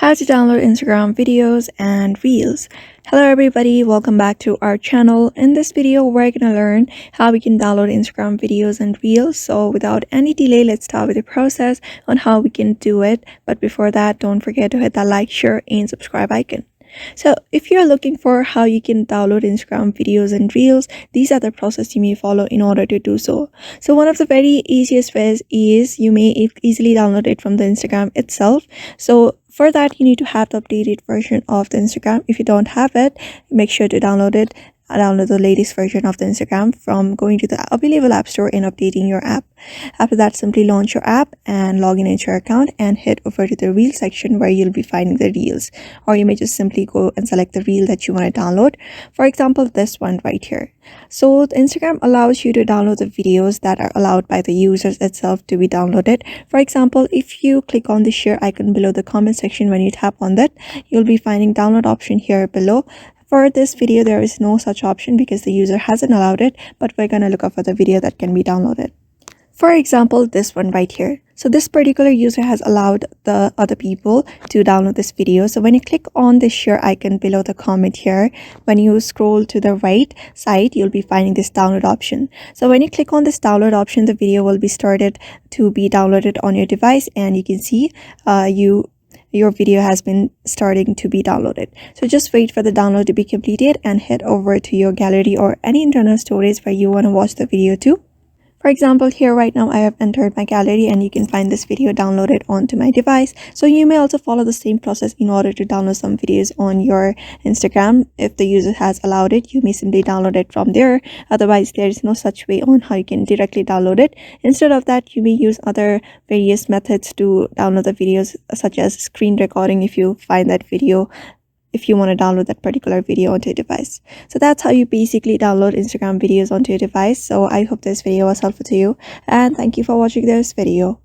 How to download Instagram videos and reels. Hello everybody, welcome back to our channel. In this video we're gonna learn how we can download Instagram videos and reels. So without any delay, let's start with the process on how we can do it. But before that, don't forget to hit that like, share and subscribe icon. So if you're looking for how you can download Instagram videos and reels, these are the process you may follow in order to do so. So one of the very easiest ways is you may easily download it from the Instagram itself. So for that, you need to have the updated version of the Instagram. If you don't have it, make sure to download it. Download the latest version of the Instagram from going to the available app store and updating your app. After that, simply launch your app and log in into your account and head over to the reel section where you'll be finding the reels, or you may just simply go and select the reel that you want to download. For example, this one right here. So the Instagram allows you to download the videos that are allowed by the users itself to be downloaded. For example, if you click on the share icon below the comment section, when you tap on that, you'll be finding download option here below. For this video, there is no such option because the user hasn't allowed it, but we're going to look up for the video that can be downloaded. For example, this one right here. So this particular user has allowed the other people to download this video. So when you click on the share icon below the comment here, when you scroll to the right side, you'll be finding this download option. So when you click on this download option, the video will be started to be downloaded on your device, and you can see your video has been starting to be downloaded. So just wait for the download to be completed and head over to your gallery or any internal storage where you want to watch the video to. For example, here right now I have entered my gallery and you can find this video downloaded onto my device. So you may also follow the same process in order to download some videos on your Instagram. If the user has allowed it, you may simply download it from there. Otherwise, there is no such way on how you can directly download it. Instead of that, you may use other various methods to download the videos, such as screen recording if you find that video, if you want to download that particular video onto your device. So that's how you basically download Instagram videos onto your device. So I hope this video was helpful to you, and thank you for watching this video.